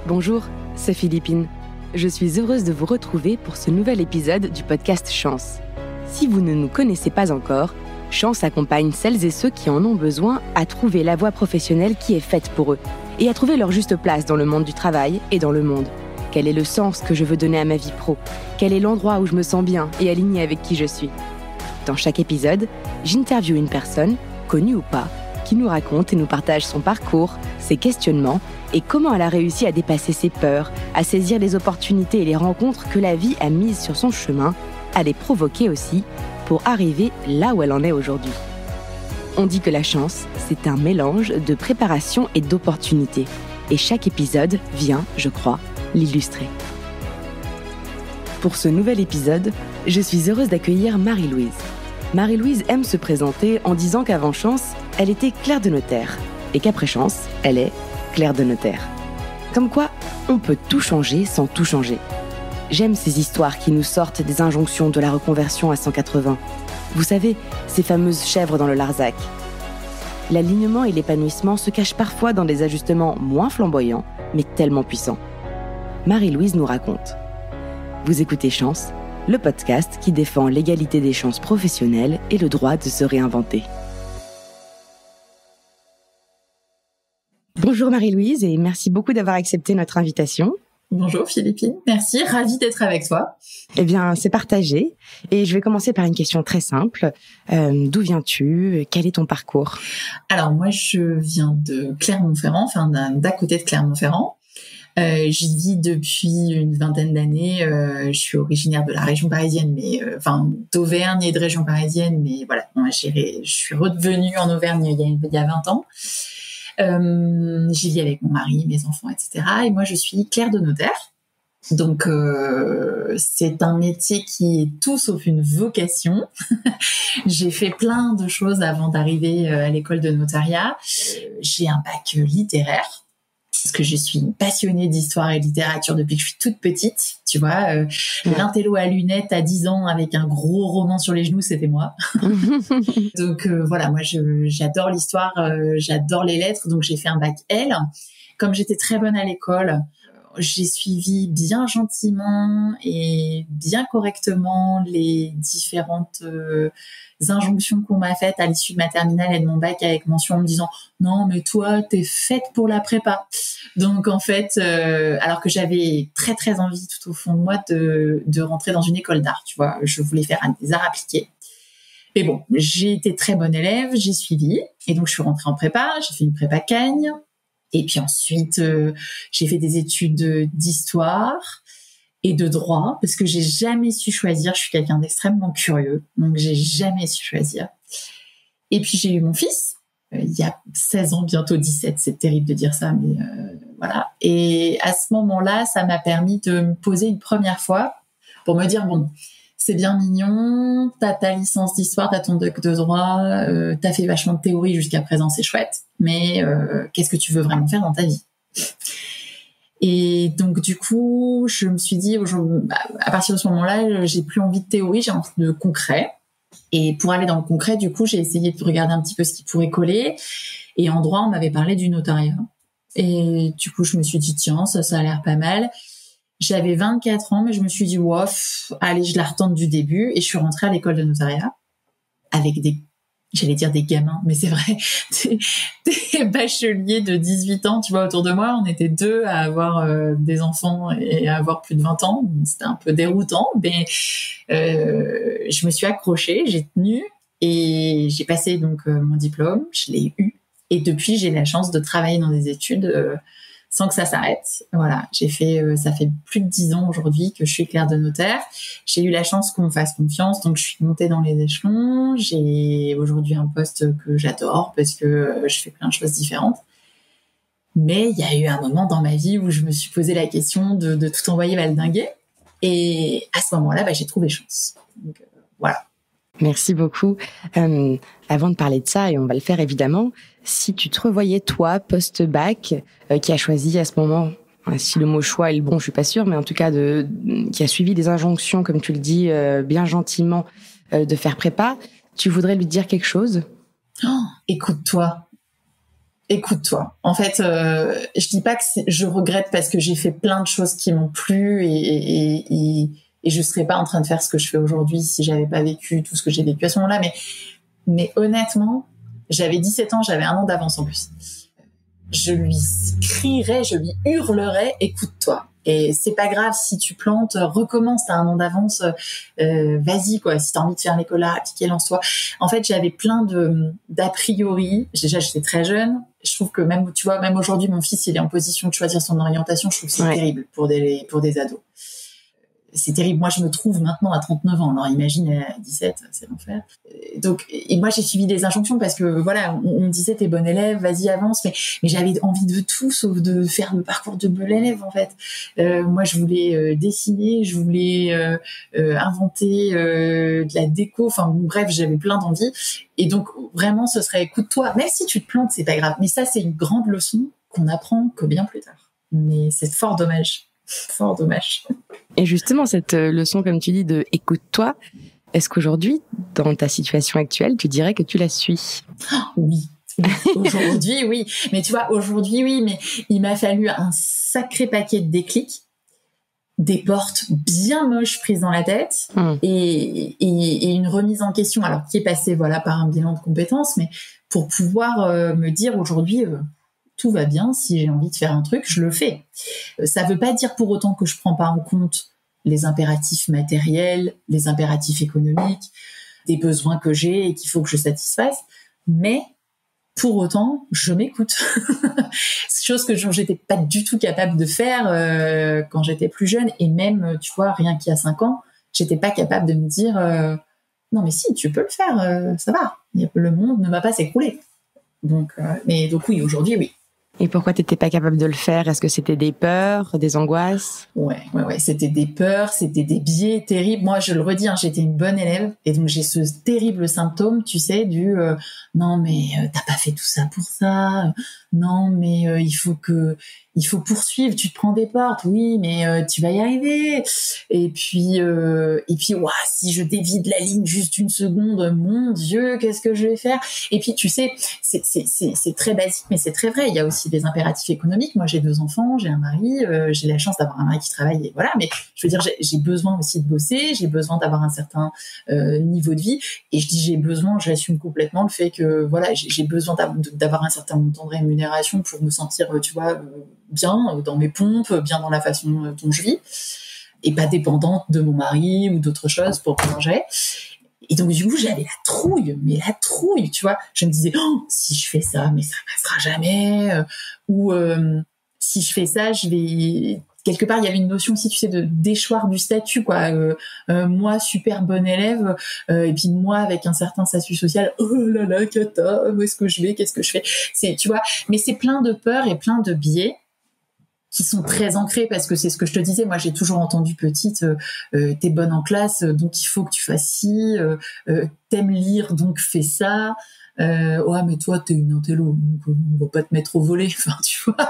Bonjour, c'est Philippine. Je suis heureuse de vous retrouver pour ce nouvel épisode du podcast Chance. Si vous ne nous connaissez pas encore, Chance accompagne celles et ceux qui en ont besoin à trouver la voie professionnelle qui est faite pour eux et à trouver leur juste place dans le monde du travail et dans le monde. Quel est le sens que je veux donner à ma vie pro ? Quel est l'endroit où je me sens bien et alignée avec qui je suis ? Dans chaque épisode, j'interviewe une personne, connue ou pas, qui nous raconte et nous partage son parcours, ses questionnements et comment elle a réussi à dépasser ses peurs, à saisir les opportunités et les rencontres que la vie a mises sur son chemin, à les provoquer aussi, pour arriver là où elle en est aujourd'hui. On dit que la chance, c'est un mélange de préparation et d'opportunités. Et chaque épisode vient, je crois, l'illustrer. Pour ce nouvel épisode, je suis heureuse d'accueillir Marie-Louise. Marie-Louise aime se présenter en disant qu'avant Chance, elle était clerc de notaire et qu'après Chance, elle est clerc de notaire. Comme quoi, on peut tout changer sans tout changer. J'aime ces histoires qui nous sortent des injonctions de la reconversion à 180. Vous savez, ces fameuses chèvres dans le Larzac. L'alignement et l'épanouissement se cachent parfois dans des ajustements moins flamboyants, mais tellement puissants. Marie-Louise nous raconte. Vous écoutez Chance, le podcast qui défend l'égalité des chances professionnelles et le droit de se réinventer. Bonjour Marie-Louise et merci beaucoup d'avoir accepté notre invitation. Bonjour Philippine, merci, ravie d'être avec toi. Eh bien, c'est partagé. Et je vais commencer par une question très simple. D'où viens-tu ? Quel est ton parcours ? Alors moi, je viens de Clermont-Ferrand, enfin d'à côté de Clermont-Ferrand. J'y vis depuis une vingtaine d'années. Je suis originaire de la région parisienne, mais d'Auvergne et de région parisienne. Mais voilà, je suis revenue en Auvergne il y a 20 ans. J'y vis avec mon mari, mes enfants, etc. Et moi, je suis clerc de notaire. Donc, c'est un métier qui est tout sauf une vocation. J'ai fait plein de choses avant d'arriver à l'école de notariat. J'ai un bac littéraire. Parce que je suis passionnée d'histoire et de littérature depuis que je suis toute petite, tu vois. L'intello à lunettes à 10 ans avec un gros roman sur les genoux, c'était moi. Donc voilà, moi j'adore l'histoire, j'adore les lettres, donc j'ai fait un bac L. Comme j'étais très bonne à l'école, j'ai suivi bien gentiment et bien correctement les différentes injonctions qu'on m'a faites à l'issue de ma terminale et de mon bac avec mention en me disant « Non, mais toi, t'es faite pour la prépa ». Donc en fait, alors que j'avais très très envie tout au fond de moi de rentrer dans une école d'art, tu vois. Je voulais faire des arts appliqués. Mais bon, j'ai été très bonne élève, j'ai suivi. Et donc je suis rentrée en prépa, j'ai fait une prépa Cagne. Et puis ensuite, j'ai fait des études d'histoire et de droit parce que j'ai jamais su choisir. Je suis quelqu'un d'extrêmement curieux, donc j'ai jamais su choisir. Et puis j'ai eu mon fils il y a 16 ans, bientôt 17. C'est terrible de dire ça, mais voilà. Et à ce moment-là, ça m'a permis de me poser une première fois pour me dire bon, c'est bien mignon, t'as ta licence d'histoire, t'as ton doc de droit, t'as fait vachement de théorie jusqu'à présent, c'est chouette, mais qu'est-ce que tu veux vraiment faire dans ta vie ? Et donc du coup, je me suis dit, à partir de ce moment-là, j'ai plus envie de théorie, j'ai envie de concret. Et pour aller dans le concret, du coup, j'ai essayé de regarder un petit peu ce qui pourrait coller. Et en droit, on m'avait parlé du notariat. Et du coup, je me suis dit, tiens, ça a l'air pas mal. J'avais 24 ans, mais je me suis dit, wouf, allez, je la retente du début. Et je suis rentrée à l'école de notariat avec j'allais dire des gamins, mais c'est vrai, des bacheliers de 18 ans, tu vois, autour de moi. On était 2 à avoir des enfants et à avoir plus de 20 ans. C'était un peu déroutant, mais je me suis accrochée, j'ai tenu et j'ai passé donc mon diplôme, je l'ai eu. Et depuis, j'ai la chance de travailler dans des études sans que ça s'arrête. Voilà, ça fait plus de 10 ans aujourd'hui que je suis clerc de notaire. J'ai eu la chance qu'on me fasse confiance, donc je suis montée dans les échelons. J'ai aujourd'hui un poste que j'adore parce que je fais plein de choses différentes. Mais il y a eu un moment dans ma vie où je me suis posé la question de tout envoyer valdinguer. Et à ce moment-là, j'ai trouvé chance. Donc voilà. Merci beaucoup. Avant de parler de ça, et on va le faire évidemment, si tu te revoyais toi, post-bac, qui a choisi à ce moment, si le mot choix est le bon, je suis pas sûre, mais en tout cas qui a suivi des injonctions, comme tu le dis, bien gentiment, de faire prépa, tu voudrais lui dire quelque chose ? Écoute-toi. écoute-toi. En fait, je dis pas que je regrette parce que j'ai fait plein de choses qui m'ont plu et je serais pas en train de faire ce que je fais aujourd'hui si j'avais pas vécu tout ce que j'ai vécu à ce moment-là. Mais honnêtement, j'avais 17 ans, j'avais 1 an d'avance en plus. Je lui crierais, je lui hurlerais, écoute-toi. Et c'est pas grave si tu plantes, recommence, t'as 1 an d'avance, vas-y quoi. Si t'as envie de faire l'école, appliquer, lance-toi. En fait, j'avais plein d'a priori. Déjà, j'étais très jeune. Je trouve que même, tu vois, même aujourd'hui, mon fils, il est en position de choisir son orientation. Je trouve que c'est terrible pour des ados. C'est terrible. Moi, je me trouve maintenant à 39 ans. Alors, imagine à 17, c'est l'enfer. Donc, et moi, j'ai suivi des injonctions parce que, voilà, on me disait, t'es bonne élève, vas-y, avance. Mais j'avais envie de tout sauf de faire le parcours de bonne élève, en fait. Moi, je voulais dessiner, je voulais inventer de la déco. Enfin, bref, j'avais plein d'envies. Et donc, vraiment, ce serait écoute-toi. Même si tu te plantes, c'est pas grave. Mais ça, c'est une grande leçon qu'on apprend que bien plus tard. Mais c'est fort dommage. Fort dommage. Et justement, cette leçon, comme tu dis, de écoute-toi, est-ce qu'aujourd'hui, dans ta situation actuelle, tu dirais que tu la suis? Oui. Aujourd'hui, oui. Mais tu vois, aujourd'hui, oui. Mais il m'a fallu un sacré paquet de déclics, des portes bien moches prises dans la tête et une remise en question, alors qui est passée voilà, par un bilan de compétences, mais pour pouvoir me dire aujourd'hui... tout va bien, si j'ai envie de faire un truc, je le fais. Ça veut pas dire pour autant que je prends pas en compte les impératifs matériels, les impératifs économiques, des besoins que j'ai et qu'il faut que je satisfasse, mais pour autant, je m'écoute. Chose que j'étais pas du tout capable de faire quand j'étais plus jeune, et même, tu vois, rien qu'il y a 5 ans, j'étais pas capable de me dire non mais si, tu peux le faire, ça va, le monde ne va pas s'écrouler. Donc oui, aujourd'hui, oui. Et pourquoi t'étais pas capable de le faire? Est-ce que c'était des peurs, des angoisses? Ouais, c'était des peurs, c'était des biais terribles. Moi, je le redis, j'étais une bonne élève, et donc j'ai ce terrible symptôme, tu sais, du non mais t'as pas fait tout ça pour ça. Non mais il faut poursuivre. Tu te prends des portes, oui, mais tu vas y arriver. Et puis ouah, si je dévie de la ligne juste une seconde, mon Dieu, qu'est-ce que je vais faire? Et puis tu sais, c'est très basique, mais c'est très vrai. Il y a aussi des impératifs économiques. Moi, j'ai 2 enfants, j'ai un mari, j'ai la chance d'avoir un mari qui travaille, et voilà. Mais je veux dire, j'ai besoin aussi de bosser, j'ai besoin d'avoir un certain niveau de vie. Et je dis j'ai besoin, j'assume complètement le fait que voilà, j'ai besoin d'avoir un certain montant de rémunération pour me sentir, tu vois, bien dans mes pompes, bien dans la façon dont je vis, et pas dépendante de mon mari ou d'autres choses pour manger. Et donc, du coup, j'avais la trouille, tu vois. Je me disais, oh, si je fais ça, mais ça passera jamais. Ou si je fais ça, je vais... Quelque part, il y avait une notion aussi, tu sais, de déchoir du statut, quoi. Moi, super bonne élève, et puis moi, avec un certain statut social, oh là là, cata, où est-ce que je vais, qu'est-ce que je fais? C'est, tu vois, mais c'est plein de peurs et plein de biais qui sont très ancrés, parce que c'est ce que je te disais, moi j'ai toujours entendu petite, t'es bonne en classe, donc il faut que tu fasses ci, t'aimes lire, donc fais ça, ouais mais toi t'es une intello, donc on va pas te mettre au volet, enfin tu vois,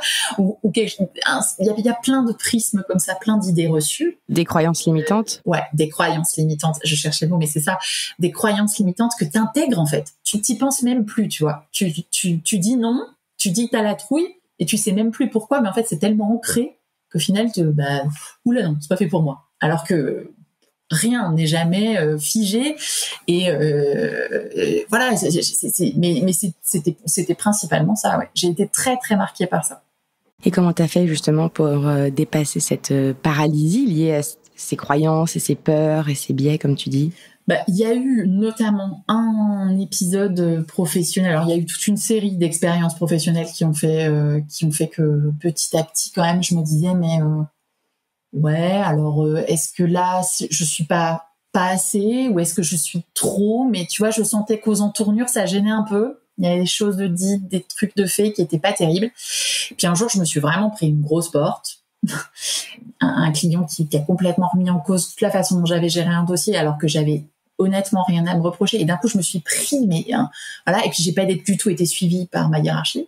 il y a plein de prismes comme ça, plein d'idées reçues. Des croyances limitantes. Ouais, des croyances limitantes, je cherchais le mot, mais c'est ça, des croyances limitantes que t'intègres en fait, tu t'y penses même plus, tu vois, tu dis non, tu dis que t'as la trouille, et tu sais même plus pourquoi, mais en fait, c'est tellement ancré qu'au final, oula non, c'est pas fait pour moi. Alors que rien n'est jamais figé, et voilà, mais c'était principalement ça, ouais. J'ai été très, très marquée par ça. Et comment t'as fait justement pour dépasser cette paralysie liée à ces croyances et ces peurs et ces biais, comme tu dis? Il y a eu notamment un épisode professionnel. Alors, il y a eu toute une série d'expériences professionnelles qui ont fait que petit à petit, quand même, je me disais, mais ouais, alors est-ce que là, je suis pas assez, ou est-ce que je suis trop? Mais tu vois, je sentais qu'aux entournures, ça gênait un peu. Il y avait des choses de dites, des trucs de faits qui étaient pas terribles. Puis un jour, je me suis vraiment pris une grosse porte. Un client qui a complètement remis en cause toute la façon dont j'avais géré un dossier, alors que j'avais honnêtement rien à me reprocher, et d'un coup je me suis pris voilà, et puis j'ai pas du tout été suivie par ma hiérarchie,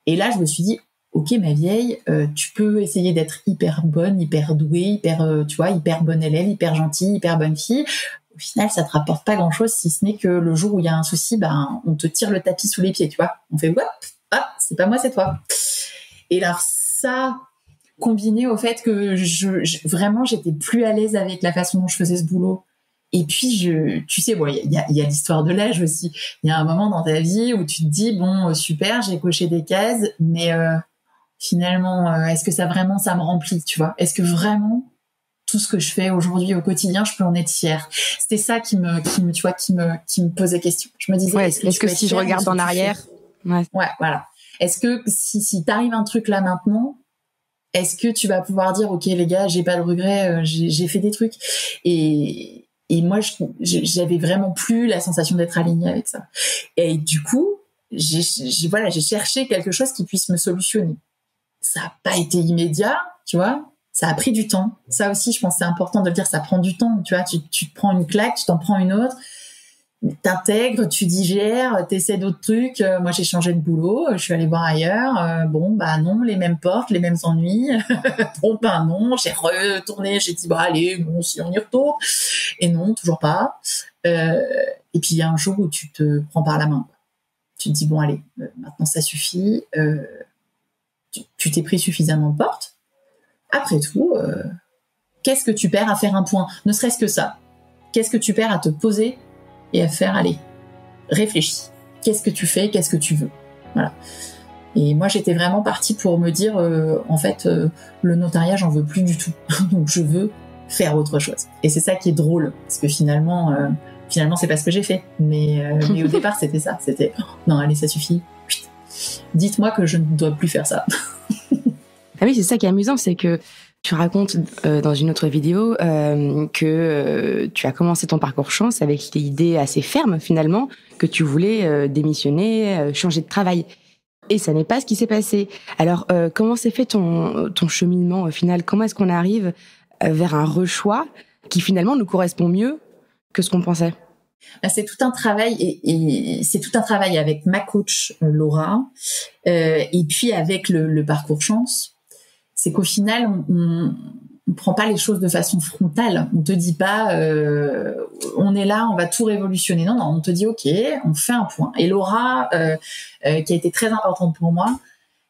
et là je me suis dit ok ma vieille, tu peux essayer d'être hyper bonne, hyper douée, tu vois, hyper bonne élève, hyper gentille, hyper bonne fille, au final ça te rapporte pas grand chose, si ce n'est que le jour où il y a un souci, on te tire le tapis sous les pieds, tu vois, on fait ah, c'est pas moi, c'est toi. Et alors ça, combiné au fait que vraiment, j'étais plus à l'aise avec la façon dont je faisais ce boulot. Et puis, tu sais, bon, il y a l'histoire de l'âge aussi. Il y a un moment dans ta vie où tu te dis, bon, super, j'ai coché des cases, mais finalement, est-ce que ça me remplit, tu vois? Est-ce que vraiment tout ce que je fais aujourd'hui au quotidien, je peux en être fière? C'était ça qui me posait question. Je me disais, est-ce que si je regarde en arrière, ouais, voilà. Est-ce que si t'arrive un truc là maintenant, est-ce que tu vas pouvoir dire, ok les gars, j'ai pas de regrets, j'ai fait des trucs, et moi j'avais vraiment plus la sensation d'être alignée avec ça. Et du coup, j'ai cherché quelque chose qui puisse me solutionner. Ça a pas été immédiat, tu vois. Ça a pris du temps. Ça aussi, je pense que c'est important de le dire, ça prend du temps, tu vois. Tu te prends une claque, tu t'en prends une autre, t'intègres, tu digères, t'essaies d'autres trucs. Moi, j'ai changé de boulot, je suis allée voir ailleurs. Bon, bah non, les mêmes portes, les mêmes ennuis. Bon, bah non, j'ai retourné, j'ai dit, bah allez, bon, si on y retourne. Et non, toujours pas. Et puis, il y a un jour où tu te prends par la main. Tu te dis, bon, allez, maintenant ça suffit. Tu t'es pris suffisamment de portes. Après tout, qu'est-ce que tu perds à faire un point? Ne serait-ce que ça. Qu'est-ce que tu perds à te poser et à faire, allez, réfléchis. Qu'est-ce que tu fais? Qu'est-ce que tu veux? Voilà. Et moi, j'étais vraiment partie pour me dire, en fait, le notariat, j'en veux plus du tout. Donc, je veux faire autre chose. Et c'est ça qui est drôle, parce que finalement, c'est pas ce que j'ai fait. Mais au départ, c'était ça. C'était, non, allez, ça suffit. Dites-moi que je ne dois plus faire ça. Ah oui, c'est ça qui est amusant, c'est que tu racontes dans une autre vidéo que tu as commencé ton parcours chance avec l'idée assez ferme finalement que tu voulais démissionner, changer de travail. Et ça n'est pas ce qui s'est passé. Alors, comment s'est fait ton cheminement au final? Comment est-ce qu'on arrive vers un rechoix qui finalement nous correspond mieux que ce qu'on pensait? C'est tout un travail et c'est tout un travail avec ma coach Laura et puis avec le parcours chance. C'est qu'au final, on prend pas les choses de façon frontale. On te dit pas, on est là, on va tout révolutionner. Non, on te dit, ok, on fait un point. Et Laura, qui a été très importante pour moi,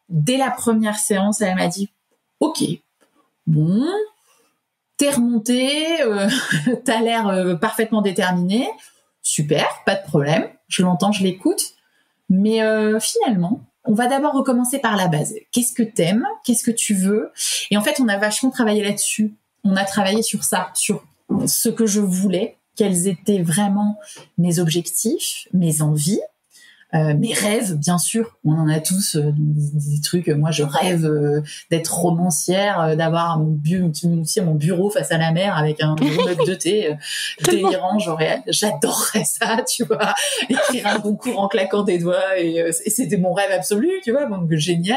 dès la première séance, elle m'a dit, ok, bon, t'es remontée, t'as l'air parfaitement déterminée, super, pas de problème, je l'entends, je l'écoute, mais finalement, on va d'abord recommencer par la base. Qu'est-ce que t'aimes? Qu'est-ce que tu veux? Et en fait, on a vachement travaillé là-dessus. On a travaillé sur ça, sur ce que je voulais, quels étaient vraiment mes objectifs, mes envies, mes rêves, bien sûr. On en a tous des trucs. Moi, je rêve d'être romancière, d'avoir mon bureau face à la mer avec un mug de thé délirant. J'adorerais ça, tu vois. Écrire un concours en claquant des doigts et c'était mon rêve absolu, tu vois. Donc génial.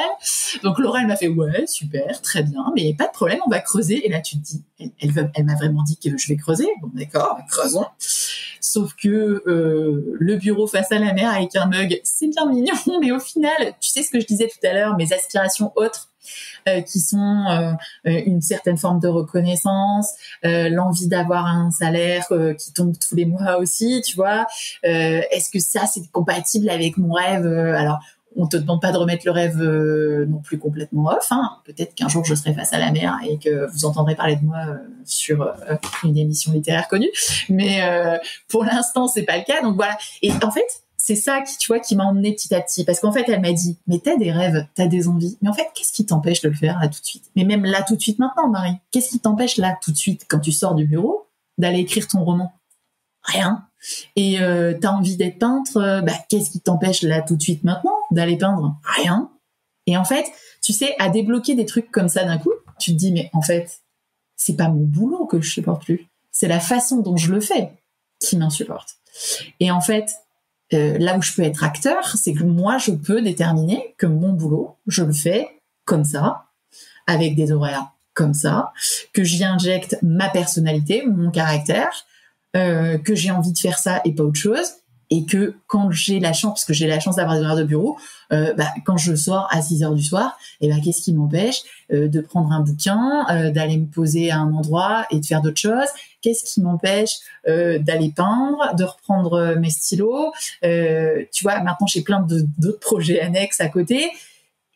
Donc Laura, elle m'a fait ouais, super, très bien, mais pas de problème, on va creuser. Et là, tu te dis, elle m'a vraiment dit que je vais creuser. Bon, d'accord, creusons. Sauf que le bureau face à la mer avec un mug, c'est bien mignon, mais au final, tu sais ce que je disais tout à l'heure, mes aspirations autres, qui sont une certaine forme de reconnaissance, l'envie d'avoir un salaire qui tombe tous les mois aussi, tu vois. Est-ce que ça, c'est compatible avec mon rêve? Alors, on te demande pas de remettre le rêve non plus complètement off. Hein. Peut-être qu'un jour je serai face à la mer et que vous entendrez parler de moi sur une émission littéraire connue. Mais pour l'instant, c'est pas le cas. Donc voilà. Et en fait, c'est ça qui m'a emmenée petit à petit. Parce qu'en fait, elle m'a dit, mais t'as des rêves, t'as des envies. Mais en fait, qu'est-ce qui t'empêche de le faire là tout de suite? Mais même là tout de suite maintenant, Marie. Qu'est-ce qui t'empêche là tout de suite, quand tu sors du bureau, d'aller écrire ton roman? Rien. Et t'as envie d'être peintre, qu'est-ce qui t'empêche là tout de suite maintenant d'aller peindre? Rien. Et en fait, tu sais, à débloquer des trucs comme ça d'un coup, tu te dis, mais en fait, c'est pas mon boulot que je supporte plus, c'est la façon dont je le fais qui m'insupporte. Et en fait, là où je peux être acteur, c'est que moi, je peux déterminer que mon boulot, je le fais comme ça, avec des horaires comme ça, que j'y injecte ma personnalité, mon caractère, que j'ai envie de faire ça et pas autre chose, et que quand j'ai la chance, parce que j'ai la chance d'avoir des horaires de bureau, quand je sors à 6 heures du soir, qu'est-ce qui m'empêche de prendre un bouquin, d'aller me poser à un endroit et de faire d'autres choses? Qu'est-ce qui m'empêche d'aller peindre, de reprendre mes stylos? Tu vois, maintenant j'ai plein d'autres projets annexes à côté.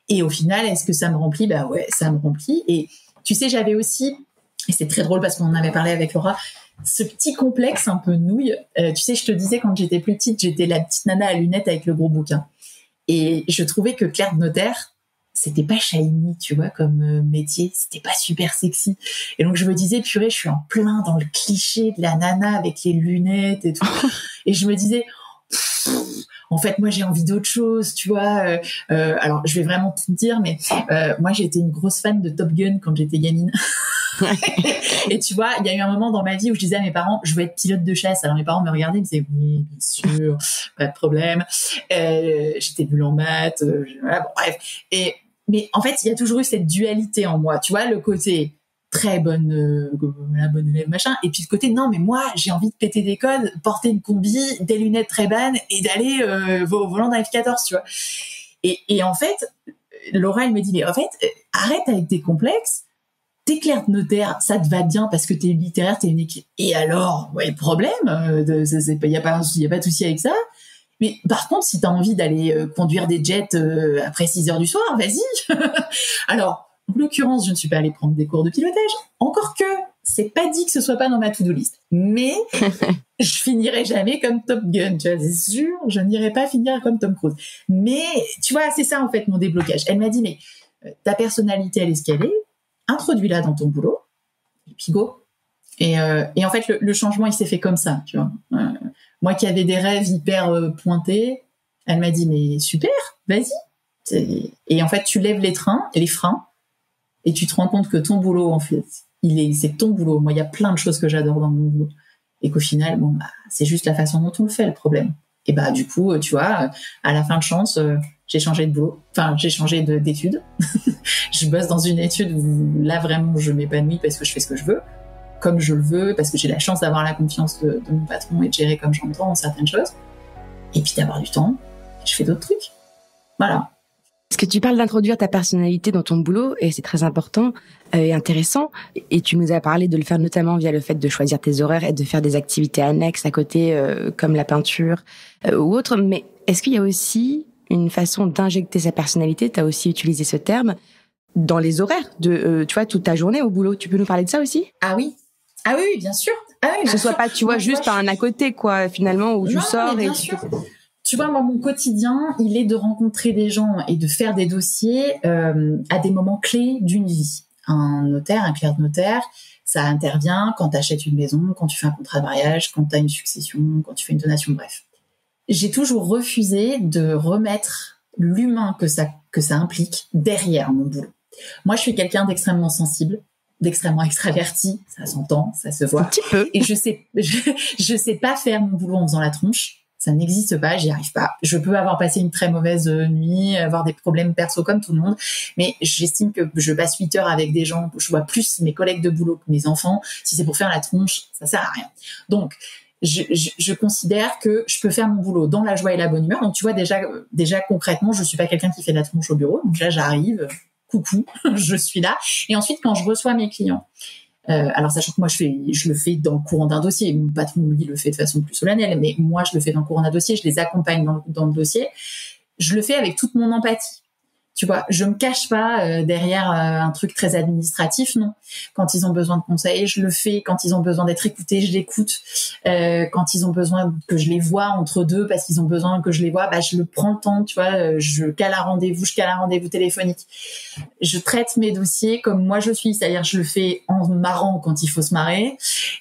Et au final, est-ce que ça me remplit? Bah ouais, ça me remplit. Et tu sais, j'avais aussi, et c'est très drôle parce qu'on en avait parlé avec Laura, ce petit complexe un peu nouille. Tu sais, je te disais, quand j'étais plus petite, j'étais la petite nana à lunettes avec le gros bouquin. Et je trouvais que clerc de notaire, c'était pas shiny, tu vois, comme métier. C'était pas super sexy. Et donc, je me disais, purée, je suis en plein dans le cliché de la nana avec les lunettes et tout. Et je me disais, en fait, moi, j'ai envie d'autre chose, tu vois. Alors, je vais vraiment tout te dire, mais moi, j'étais une grosse fan de Top Gun quand j'étais gamine. Et tu vois, il y a eu un moment dans ma vie où je disais à mes parents, je veux être pilote de chasse. Alors mes parents me regardaient, ils me disaient, oui, bien sûr, pas de problème. J'étais nulle en maths, voilà, bon, bref. Mais en fait, il y a toujours eu cette dualité en moi, tu vois, le côté très bonne élève, machin, et puis le côté, non, mais moi, j'ai envie de péter des codes, porter une combi, des lunettes très bannes, et d'aller au volant d'un F14, tu vois. Et en fait, Laura, elle me dit, mais en fait, arrête avec tes complexes. T'es clerc de notaire, ça te va bien parce que t'es littéraire, t'es unique. Et alors, ouais, le problème, y a pas de souci avec ça. Mais par contre, si t'as envie d'aller conduire des jets après 6 heures du soir, vas-y. Alors, en l'occurrence, je ne suis pas allée prendre des cours de pilotage. Encore que, c'est pas dit que ce soit pas dans ma to-do list. Mais, je finirai jamais comme Top Gun, tu vois, c'est sûr, je n'irai pas finir comme Tom Cruise. Mais, tu vois, c'est ça, en fait, mon déblocage. Elle m'a dit, mais, ta personnalité, elle est ce qu'elle est. Introduis-la dans ton boulot, et puis go. Et en fait, le changement, il s'est fait comme ça, tu vois. Moi qui avais des rêves hyper pointés, elle m'a dit, mais super, vas-y. Et en fait, tu lèves les freins, et tu te rends compte que ton boulot, en fait, c'est ton boulot. Moi, il y a plein de choses que j'adore dans mon boulot. Et qu'au final, c'est juste la façon dont on le fait, le problème. Et du coup, tu vois, à la fin de chance, j'ai changé de boulot. Enfin, j'ai changé d'études. Je bosse dans une étude où là, vraiment, je m'épanouis parce que je fais ce que je veux, comme je le veux, parce que j'ai la chance d'avoir la confiance de mon patron et de gérer comme j'entends certaines choses. Et puis d'avoir du temps, je fais d'autres trucs. Voilà. Parce que tu parles d'introduire ta personnalité dans ton boulot, et c'est très important et intéressant. Et tu nous as parlé de le faire notamment via le fait de choisir tes horaires et de faire des activités annexes à côté, comme la peinture ou autre. Mais est-ce qu'il y a aussi une façon d'injecter sa personnalité, tu as aussi utilisé ce terme, dans les horaires de, tu vois, toute ta journée au boulot? Tu peux nous parler de ça aussi? Ah oui, bien sûr. Que ce soit pas, tu vois, juste un à côté, quoi, finalement, où tu sors et tu... Tu vois, moi, mon quotidien, il est de rencontrer des gens et de faire des dossiers à des moments clés d'une vie. Un notaire, un clerc de notaire, ça intervient quand tu achètes une maison, quand tu fais un contrat de mariage, quand tu as une succession, quand tu fais une donation, bref. J'ai toujours refusé de remettre l'humain que ça implique derrière mon boulot. Moi, je suis quelqu'un d'extrêmement sensible, d'extrêmement extraverti, ça s'entend, ça se voit. Un petit peu. Et je sais pas faire mon boulot en faisant la tronche. Ça n'existe pas, j'y arrive pas. Je peux avoir passé une très mauvaise nuit, avoir des problèmes perso comme tout le monde, mais j'estime que je passe 8 heures avec des gens, je vois plus mes collègues de boulot que mes enfants. Si c'est pour faire la tronche, ça sert à rien. Donc, je considère que je peux faire mon boulot dans la joie et la bonne humeur. Donc, tu vois, déjà concrètement, je suis pas quelqu'un qui fait de la tronche au bureau. Donc là, j'arrive, coucou, je suis là. Et ensuite, quand je reçois mes clients, alors sachant que moi je le fais dans le courant d'un dossier, mon patron lui le fait de façon plus solennelle, mais moi je le fais dans le courant d'un dossier, je les accompagne dans le dossier, je le fais avec toute mon empathie. Tu vois, je me cache pas derrière un truc très administratif, non. Quand ils ont besoin de conseils, je le fais. Quand ils ont besoin d'être écoutés, je l'écoute. Quand ils ont besoin que je les vois entre deux parce qu'ils ont besoin que je les vois, je le prends le temps, tu vois. Je cale un rendez-vous téléphonique. Je traite mes dossiers comme moi je suis, c'est-à-dire je le fais en marrant quand il faut se marrer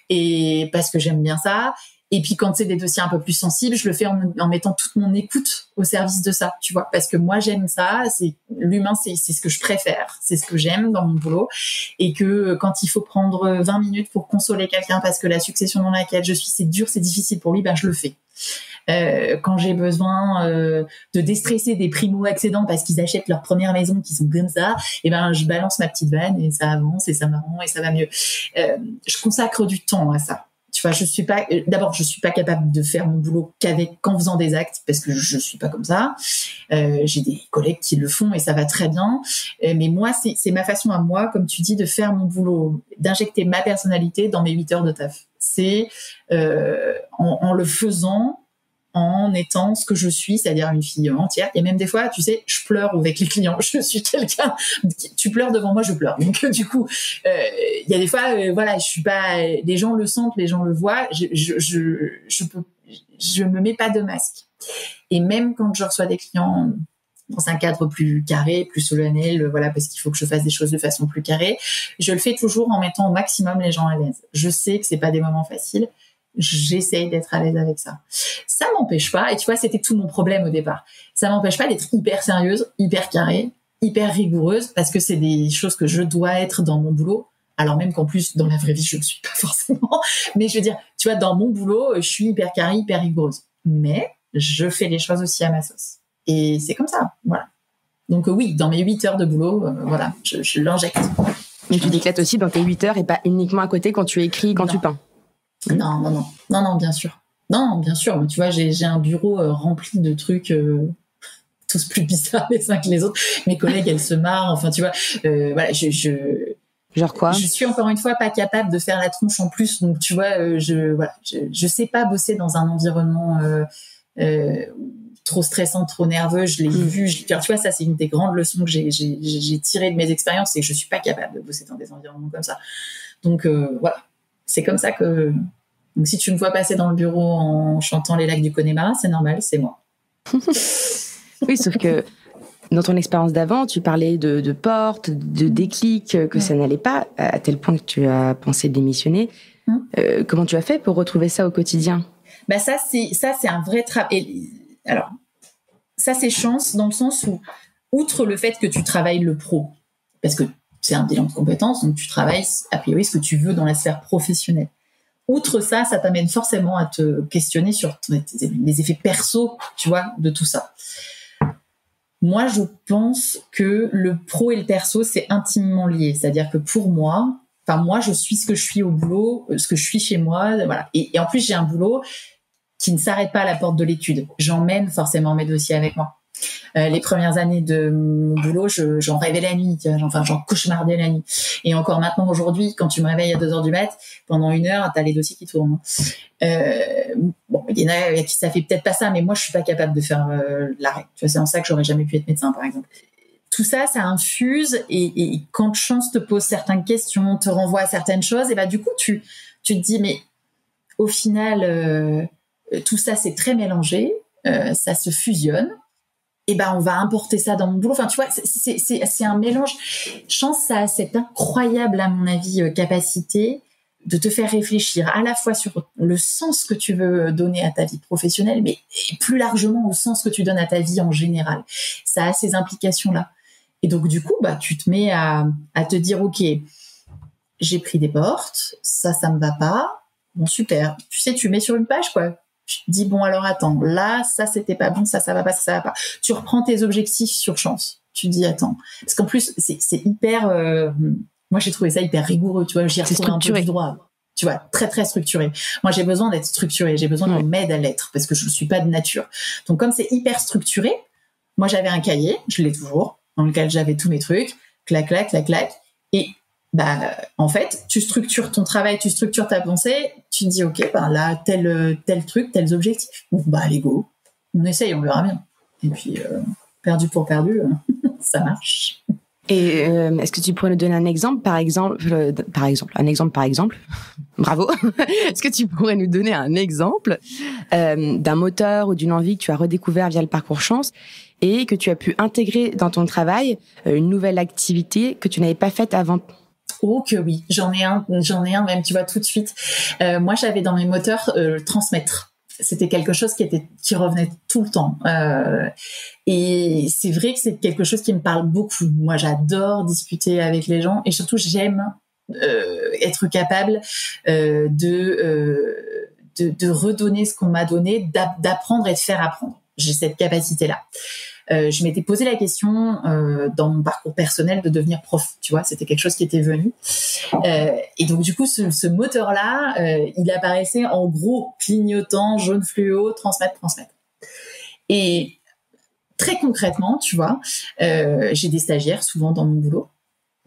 et parce que j'aime bien ça. Et puis quand c'est des dossiers un peu plus sensibles, je le fais en mettant toute mon écoute au service de ça, tu vois, parce que moi j'aime ça, c'est l'humain, c'est ce que je préfère, c'est ce que j'aime dans mon boulot, et que quand il faut prendre 20 minutes pour consoler quelqu'un parce que la succession dans laquelle je suis c'est dur, c'est difficile pour lui, je le fais. Quand j'ai besoin de déstresser des primo-accédants parce qu'ils achètent leur première maison qui sont comme ça, je balance ma petite vanne et ça avance et ça m'arrange et ça va mieux. Je consacre du temps à ça. Tu Tu vois, je suis pas capable de faire mon boulot qu'en faisant des actes, parce que je suis pas comme ça. J'ai des collègues qui le font et ça va très bien. Mais moi, c'est ma façon à moi, comme tu dis, de faire mon boulot, d'injecter ma personnalité dans mes 8 heures de taf. C'est en le faisant, en étant ce que je suis, c'est-à-dire une fille entière. Et même des fois, tu sais, je pleure avec les clients. Je suis quelqu'un, tu pleures devant moi, je pleure. Donc du coup, il y a des fois, voilà, je suis pas, les gens le sentent, les gens le voient. Je me mets pas de masque. Et même quand je reçois des clients dans un cadre plus carré, plus solennel, voilà, parce qu'il faut que je fasse des choses de façon plus carrée, je le fais toujours en mettant au maximum les gens à l'aise. Je sais que c'est pas des moments faciles. J'essaye d'être à l'aise avec ça. Ça m'empêche pas, et tu vois, c'était tout mon problème au départ. Ça m'empêche pas d'être hyper sérieuse, hyper carrée, hyper rigoureuse, parce que c'est des choses que je dois être dans mon boulot. Alors même qu'en plus, dans la vraie vie, je le suis pas forcément. Mais je veux dire, tu vois, dans mon boulot, je suis hyper carrée, hyper rigoureuse. Mais je fais les choses aussi à ma sauce. Et c'est comme ça, voilà. Donc oui, dans mes 8 heures de boulot, voilà, je l'injecte. Mais tu t'éclates aussi dans tes 8 heures et pas uniquement à côté quand tu écris, quand tu peins. Non, bien sûr. Non, bien sûr. Mais tu vois, j'ai un bureau rempli de trucs tous plus bizarres les uns que les autres. Mes collègues, elles se marrent. Enfin, tu vois, voilà, genre quoi? Je suis encore une fois pas capable de faire la tronche en plus. Donc, tu vois, je sais pas bosser dans un environnement trop stressant, trop nerveux. Je l'ai vu. Tu vois, ça, c'est une des grandes leçons que j'ai tirées de mes expériences, c'est que je suis pas capable de bosser dans des environnements comme ça. Donc, voilà. C'est comme ça que... Donc, si tu me vois passer dans le bureau en chantant les lacs du Connemara, c'est normal, c'est moi. Oui, sauf que dans ton expérience d'avant, tu parlais de portes, de déclics, que ça n'allait pas, à tel point que tu as pensé démissionner. Comment tu as fait pour retrouver ça au quotidien? Bah ça, c'est un vrai travail. Alors, ça, c'est chance dans le sens où, outre le fait que tu travailles le pro, parce que c'est un bilan de compétences, donc tu travailles a priori ce que tu veux dans la sphère professionnelle. Outre ça, ça t'amène forcément à te questionner sur les effets perso, tu vois, de tout ça. Moi, je pense que le pro et le perso, c'est intimement lié. C'est-à-dire que pour moi, je suis ce que je suis au boulot, ce que je suis chez moi, voilà. Et en plus, j'ai un boulot qui ne s'arrête pas à la porte de l'étude. J'emmène forcément mes dossiers avec moi. Les premières années de mon boulot, j'en rêvais la nuit, j'en cauchemardais la nuit. Et encore maintenant, aujourd'hui, quand tu me réveilles à 2h du mat, pendant 1 heure, t'as les dossiers qui tournent. Bon, il y en a qui ça fait peut-être pas ça, mais moi, je suis pas capable de faire l'arrêt. Tu vois, c'est en ça que j'aurais jamais pu être médecin, par exemple. Tout ça, ça infuse, et quand Chance te pose certaines questions, te renvoie à certaines choses, et bah du coup, tu te dis, mais au final, tout ça, c'est très mélangé, ça se fusionne. Et ben on va importer ça dans mon boulot. Enfin, tu vois, c'est un mélange. Chance, ça a cette incroyable, à mon avis, capacité de te faire réfléchir à la fois sur le sens que tu veux donner à ta vie professionnelle, mais plus largement au sens que tu donnes à ta vie en général. Ça a ces implications-là. Et donc, du coup, bah, tu te mets à te dire, OK, j'ai pris des portes, ça me va pas. Bon, super. Tu sais, tu mets sur une page, quoi. Tu te dis, bon, alors attends, là, ça, c'était pas bon, ça va pas, ça va pas. Tu reprends tes objectifs sur Chance. Tu te dis, attends. Parce qu'en plus, c'est hyper... moi, j'ai trouvé ça hyper rigoureux, tu vois. J'y ai retrouvé un peu du droit. Tu vois, très, très structuré. Moi, j'ai besoin d'être structurée. J'ai besoin qu'on m'aide à l'être parce que je ne suis pas de nature. Donc, comme c'est hyper structuré, moi, j'avais un cahier, je l'ai toujours, dans lequel j'avais tous mes trucs, clac, clac, clac, clac. Et bah, en fait, tu structures ton travail, tu structures ta pensée, tu te dis, OK, ben là, tel truc, tels objectifs. Bon, bah, allez, go. On essaye, on verra bien. Et puis, perdu pour perdu, ça marche. Et est-ce que tu pourrais nous donner un exemple, par exemple, bravo. Est-ce que tu pourrais nous donner un exemple d'un moteur ou d'une envie que tu as redécouvert via le parcours Chance et que tu as pu intégrer dans ton travail, une nouvelle activité que tu n'avais pas faite avant? Oh que oui, j'en ai un même, tu vois, tout de suite. Moi, j'avais dans mes moteurs transmettre. C'était quelque chose qui revenait tout le temps. Et c'est vrai que c'est quelque chose qui me parle beaucoup. Moi, j'adore discuter avec les gens et surtout, j'aime être capable de redonner ce qu'on m'a donné, d'apprendre et de faire apprendre. J'ai cette capacité-là. je m'étais posé la question dans mon parcours personnel de devenir prof. Tu vois, c'était quelque chose qui était venu. Et donc du coup, ce moteur-là, il apparaissait en gros clignotant, jaune fluo, transmettre. Et très concrètement, tu vois, j'ai des stagiaires souvent dans mon boulot.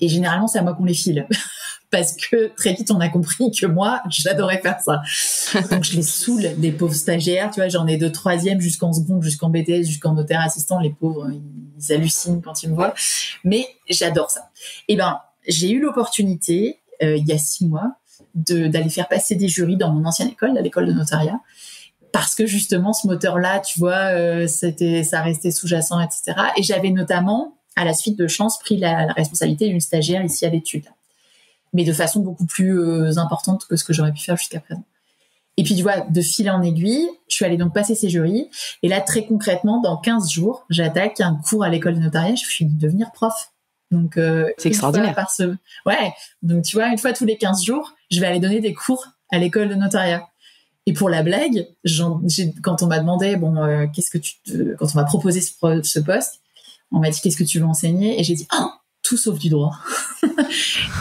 Et généralement, c'est à moi qu'on les file. Parce que très vite, on a compris que moi, j'adorais faire ça. Donc, je les saoule, les pauvres stagiaires. Tu vois, j'en ai de troisième jusqu'en seconde, jusqu'en BTS, jusqu'en notaire assistant. Les pauvres, ils hallucinent quand ils me voient. Mais j'adore ça. Et ben, j'ai eu l'opportunité, il y a 6 mois, d'aller faire passer des jurys dans mon ancienne école, à l'école de notariat. Parce que justement, ce moteur-là, tu vois, ça restait sous-jacent, etc. Et j'avais notamment, à la suite de Chance, pris la responsabilité d'une stagiaire ici à l'étude. Mais de façon beaucoup plus importante que ce que j'aurais pu faire jusqu'à présent. Et puis, tu vois, de fil en aiguille, je suis allée donc passer ces jurys. Et là, très concrètement, dans 15 jours, j'attaque un cours à l'école de notariat. Je suis devenir prof. Donc, c'est extraordinaire. Ouais. Donc, tu vois, une fois tous les 15 jours, je vais aller donner des cours à l'école de notariat. Et pour la blague, quand on m'a demandé, quand on m'a proposé ce poste, on m'a dit, qu'est-ce que tu veux enseigner? Et j'ai dit, tout sauf du droit.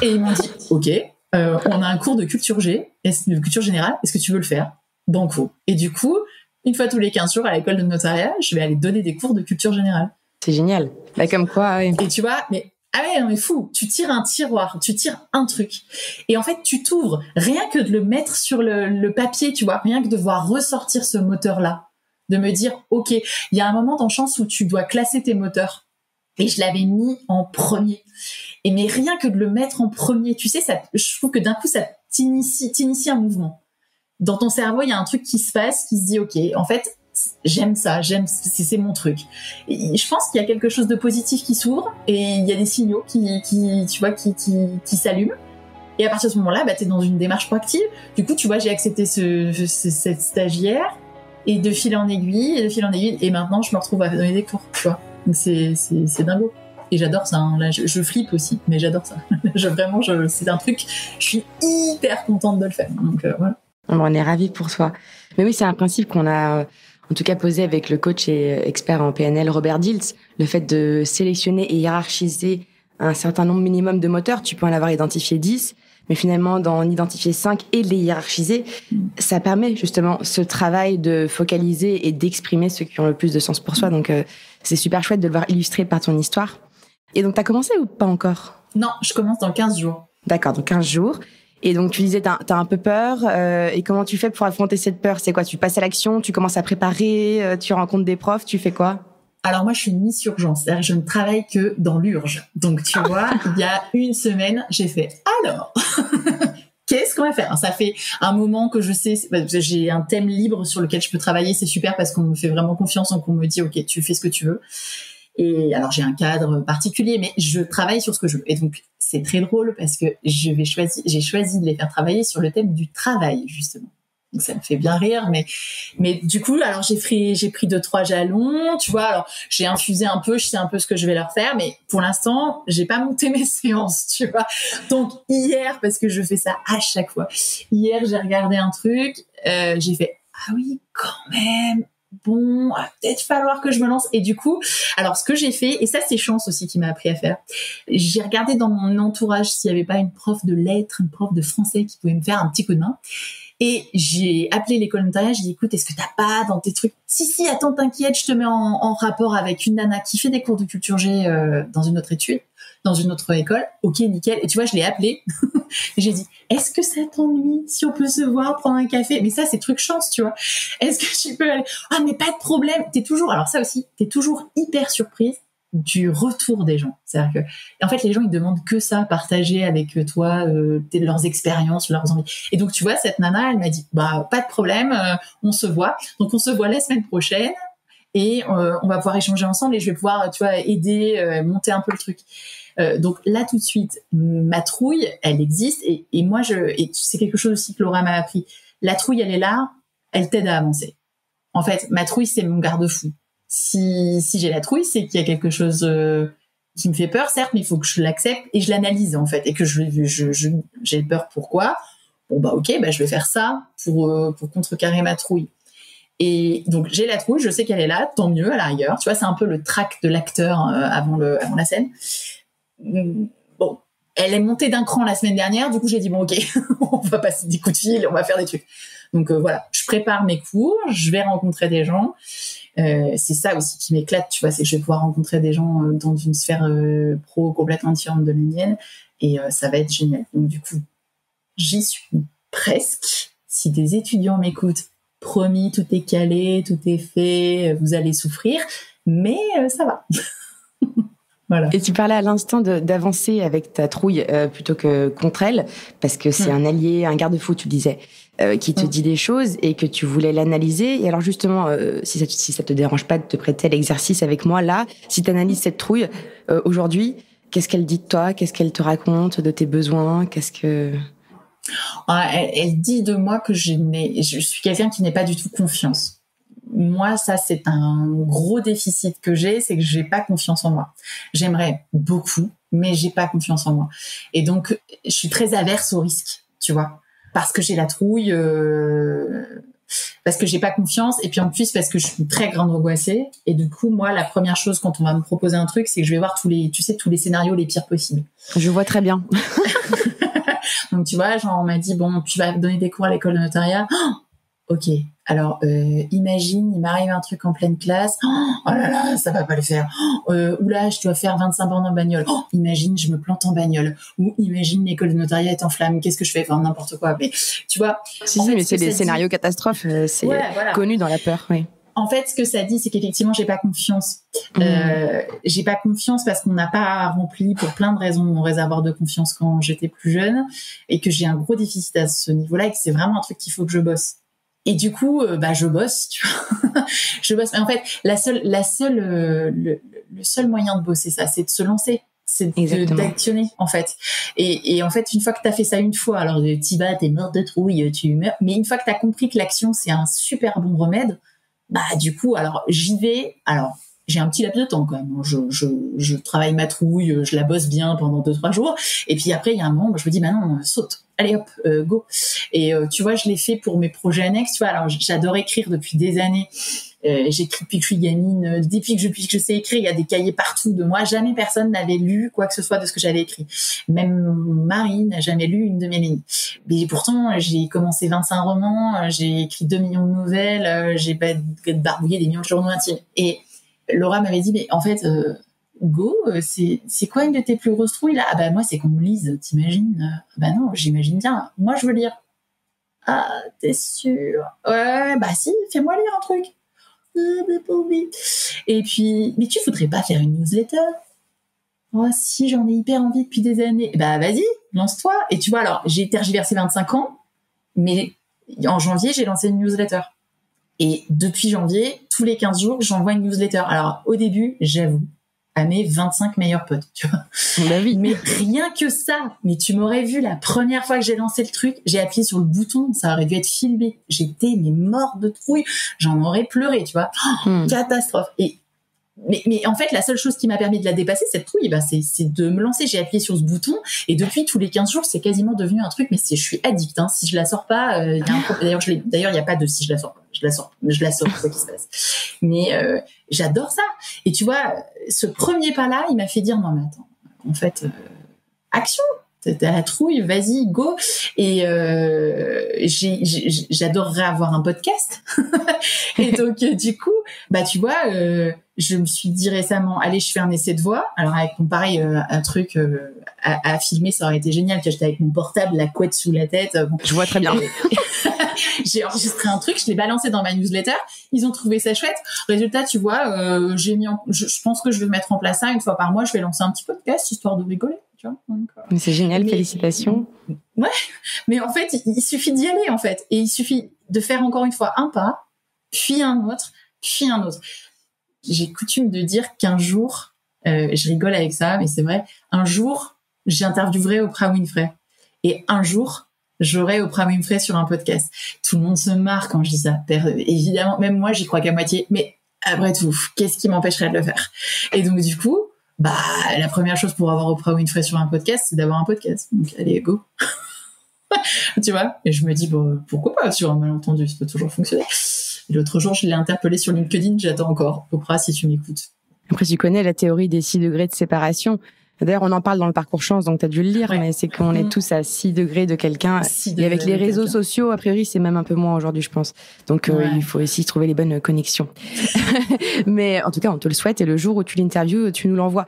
Et ils m'ont dit, OK, on a un cours de culture de culture générale, est-ce que tu veux le faire? Banco. Et du coup, une fois tous les 15 jours à l'école de notariat, je vais aller donner des cours de culture générale. C'est génial. Bah, comme quoi, ouais. Et tu vois, on est fou. Tu tires un tiroir, tu tires un truc. Et en fait, tu t'ouvres. Rien que de le mettre sur le papier, tu vois, rien que de voir ressortir ce moteur-là. De me dire, OK, il y a un moment dans Chance où tu dois classer tes moteurs. Et je l'avais mis en premier. Mais rien que de le mettre en premier, tu sais, je trouve que d'un coup, ça t'initie un mouvement. Dans ton cerveau, il y a un truc qui se passe, qui se dit, OK, en fait, j'aime ça, c'est mon truc. Et je pense qu'il y a quelque chose de positif qui s'ouvre et il y a des signaux qui s'allument. Et à partir de ce moment-là, t'es dans une démarche proactive. Du coup, tu vois, j'ai accepté cette stagiaire et de fil en aiguille, et maintenant, je me retrouve à donner des cours, tu vois. Donc c'est dingo. Et j'adore ça. Là, je flippe aussi, mais j'adore ça. C'est un truc. Je suis hyper contente de le faire. Donc voilà. On est ravis pour toi. Mais oui, c'est un principe qu'on a, en tout cas, posé avec le coach et expert en PNL Robert Dilts. Le fait de sélectionner et hiérarchiser un certain nombre minimum de moteurs. Tu peux en avoir identifié 10, mais finalement, d'en identifier 5 et de les hiérarchiser, ça permet justement ce travail de focaliser et d'exprimer ceux qui ont le plus de sens pour soi. Donc, c'est super chouette de le voir illustré par ton histoire. Et donc, t'as commencé ou pas encore? Non, je commence dans 15 jours. D'accord, donc 15 jours. Et donc, tu disais, t'as un peu peur. Et comment tu fais pour affronter cette peur? C'est quoi? Tu passes à l'action, tu commences à préparer, tu rencontres des profs, tu fais quoi? Alors moi, je suis une Miss Urgence. C'est-à-dire que je ne travaille que dans l'urge. Donc, tu vois, il y a une semaine, j'ai fait « Alors, qu'est-ce qu'on va faire ?» Ça fait un moment que je sais, j'ai un thème libre sur lequel je peux travailler. C'est super parce qu'on me fait vraiment confiance, donc on me dit « Ok, tu fais ce que tu veux. » Et alors, j'ai un cadre particulier, mais je travaille sur ce que je veux. Et donc, c'est très drôle parce que j'ai choisi de les faire travailler sur le thème du travail, justement. Donc ça me fait bien rire, mais du coup, alors j'ai pris 2-3 jalons, tu vois. Alors j'ai infusé un peu, je sais un peu ce que je vais leur faire, mais pour l'instant, j'ai pas monté mes séances, tu vois. Donc hier, parce que je fais ça à chaque fois, hier j'ai regardé un truc, j'ai fait ah oui quand même. Bon, va peut-être falloir que je me lance. Et du coup, alors ce que j'ai fait, et ça c'est Chance aussi qui m'a appris à faire, j'ai regardé dans mon entourage s'il y avait pas une prof de lettres, une prof de français qui pouvait me faire un petit coup de main. Et j'ai appelé l'école de notariat, j'ai dit écoute, est-ce que t'as pas dans tes trucs? Si, attends, t'inquiète, je te mets en rapport avec une nana qui fait des cours de culture G dans une autre étude, dans une autre école. Ok, nickel. Et tu vois, je l'ai appelée. Et j'ai dit, est-ce que ça t'ennuie si on peut se voir, prendre un café? Mais ça, c'est truc Chance, tu vois. Est-ce que tu peux aller? Ah, mais pas de problème. Alors ça aussi, t'es toujours hyper surprise du retour des gens. C'est-à-dire que, en fait, les gens, ils demandent que ça, partager avec toi leurs expériences, leurs envies. Et donc, tu vois, cette nana, elle m'a dit, bah, pas de problème, on se voit. Donc, on se voit la semaine prochaine et on va pouvoir échanger ensemble et je vais pouvoir, tu vois, aider, monter un peu le truc. Donc là, tout de suite, ma trouille, elle existe et moi, et c'est quelque chose aussi que Laura m'a appris. La trouille, elle est là, elle t'aide à avancer. En fait, ma trouille, c'est mon garde-fou. Si j'ai la trouille, c'est qu'il y a quelque chose qui me fait peur, certes, mais il faut que je l'accepte et je l'analyse en fait et que j'ai peur. Pourquoi? Bon bah ok, bah je vais faire ça pour contrecarrer ma trouille. Et donc, j'ai la trouille, je sais qu'elle est là, tant mieux, à la rigueur. Tu vois, c'est un peu le trac de l'acteur avant la scène. Bon, elle est montée d'un cran la semaine dernière, du coup, j'ai dit, bon, ok, on va passer des coups de fil, on va faire des trucs. Donc, voilà, je prépare mes cours, je vais rencontrer des gens. C'est ça aussi qui m'éclate, tu vois, c'est que je vais pouvoir rencontrer des gens dans une sphère pro complètement différente de la mienne. Et ça va être génial. Donc, du coup, j'y suis presque. Si des étudiants m'écoutent, promis, tout est calé, tout est fait, vous allez souffrir, mais ça va. Voilà. Et tu parlais à l'instant d'avancer avec ta trouille plutôt que contre elle, parce que c'est un allié, un garde-fou, tu disais, qui te dit des choses et que tu voulais l'analyser. Et alors justement, si ça te dérange pas de te prêter à l'exercice avec moi, là, si tu analyses cette trouille aujourd'hui, qu'est-ce qu'elle dit de toi? Qu'est-ce qu'elle te raconte de tes besoins? Elle dit de moi que je suis quelqu'un qui n'est pas du tout confiance. Moi, ça, c'est un gros déficit que j'ai, c'est que j'ai pas confiance en moi. J'aimerais beaucoup, mais j'ai pas confiance en moi. Et donc, je suis très averse au risque, tu vois, parce que j'ai la trouille, parce que j'ai pas confiance, et puis en plus parce que je suis très grande angoissée. Et du coup, moi, la première chose quand on va me proposer un truc, c'est que je vais voir tous les scénarios les pires possibles. Je vois très bien. Donc, tu vois, genre, on m'a dit, bon, tu vas donner des cours à l'école de notariat. Oh, ok. Alors, imagine, il m'arrive un truc en pleine classe. Oh là là, ça va pas le faire. Oula, je dois faire 25 bornes en bagnole. Oh, imagine, je me plante en bagnole. Ou imagine, l'école de notariat est en flamme. Qu'est-ce que je fais? Enfin, n'importe quoi. Mais, tu vois. Mais c'est des scénarios catastrophes. C'est connu dans la peur, oui. En fait, ce que ça dit, c'est qu'effectivement, j'ai pas confiance. J'ai pas confiance parce qu'on n'a pas rempli, pour plein de raisons, mon réservoir de confiance quand j'étais plus jeune, et que j'ai un gros déficit à ce niveau-là, et que c'est vraiment un truc qu'il faut que je bosse. Et du coup, je bosse, tu vois. Je bosse. Mais en fait, le seul moyen de bosser ça, c'est de se lancer. C'est d'actionner, en fait. Et en fait, une fois que t'as fait ça une fois, alors t'y vas, t'es mort de trouille, tu meurs. Mais une fois que t'as compris que l'action, c'est un super bon remède, du coup, alors j'y vais. Alors, j'ai un petit laps de temps quand même. Je travaille ma trouille, je la bosse bien pendant 2-3 jours. Et puis après, il y a un moment, je me dis, non, saute. Allez hop, go. Et tu vois, je l'ai fait pour mes projets annexes. Tu vois, alors j'adore écrire depuis des années. J'écris depuis que je suis gamine. Depuis que je sais écrire, il y a des cahiers partout de moi. Jamais personne n'avait lu quoi que ce soit de ce que j'avais écrit. Même mon mari n'a jamais lu une de mes lignes. Mais pourtant, j'ai commencé 25 romans, j'ai écrit 2 millions de nouvelles, j'ai barbouillé des millions de journaux intimes. Et Laura m'avait dit, mais en fait, go, c'est quoi une de tes plus grosses trouilles là? Moi, c'est qu'on me lise, t'imagines? Non, j'imagine bien. Moi, je veux lire. Ah, t'es sûre? Ouais, si, fais-moi lire un truc. Mais pas envie. Et puis, mais tu voudrais pas faire une newsletter? Oh, si, j'en ai hyper envie depuis des années. Vas-y, lance-toi. Et tu vois, alors, j'ai tergiversé 25 ans, mais en janvier, j'ai lancé une newsletter. Et depuis janvier, tous les 15 jours, j'envoie une newsletter. Alors, au début, j'avoue, à mes 25 meilleurs potes, tu vois. Oui. Mais rien que ça. Mais tu m'aurais vu la première fois que j'ai lancé le truc, j'ai appuyé sur le bouton, ça aurait dû être filmé. J'étais morte de trouille. J'en aurais pleuré, tu vois. Catastrophe. Mais en fait, la seule chose qui m'a permis de la dépasser, cette trouille, c'est de me lancer. J'ai appuyé sur ce bouton et depuis tous les 15 jours, c'est quasiment devenu un truc. Mais je suis addict. Hein. Si je la sors pas, il y a un problème. D'ailleurs, il y a pas de si je la sors pas. Je la sors, quoi qu'il se passe. Mais j'adore ça. Et tu vois, ce premier pas-là, il m'a fait dire non mais attends. En fait, action. T'as la trouille, vas-y, go. Et j'adorerais avoir un podcast. Et donc, du coup, tu vois, je me suis dit récemment, allez, je fais un essai de voix. Alors, avec mon pareil, un truc à filmer, ça aurait été génial. J'étais avec mon portable, la couette sous la tête. Bon. Je vois très bien. J'ai enregistré un truc, je l'ai balancé dans ma newsletter. Ils ont trouvé ça chouette. Résultat, tu vois, je pense que je vais mettre en place ça une fois par mois. Je vais lancer un petit podcast histoire de rigoler. Donc, c'est génial, félicitations. Ouais, mais en fait, il suffit d'y aller, en fait. Et il suffit de faire encore une fois un pas, puis un autre, puis un autre. J'ai coutume de dire qu'un jour, je rigole avec ça, mais c'est vrai, un jour, j'interviewerai Oprah Winfrey. Et un jour, j'aurai Oprah Winfrey sur un podcast. Tout le monde se marre quand je dis ça. Évidemment, même moi, j'y crois qu'à moitié. Mais après tout, qu'est-ce qui m'empêcherait de le faire? Et donc, du coup, la première chose pour avoir Oprah Winfrey sur un podcast, c'est d'avoir un podcast. Donc, allez, go. Tu vois? Et je me dis, pourquoi pas sur un malentendu? Ça peut toujours fonctionner. Et l'autre jour, je l'ai interpellée sur LinkedIn, j'attends encore. Oprah, si tu m'écoutes. Après, tu connais la théorie des 6 degrés de séparation. D'ailleurs, on en parle dans le parcours chance, donc tu as dû le lire, mais c'est qu'on est tous à 6 degrés de quelqu'un. Et avec les réseaux sociaux, a priori, c'est même un peu moins aujourd'hui, je pense. Donc, il faut aussi trouver les bonnes connexions. Mais en tout cas, on te le souhaite. Et le jour où tu l'interviews, tu nous l'envoies.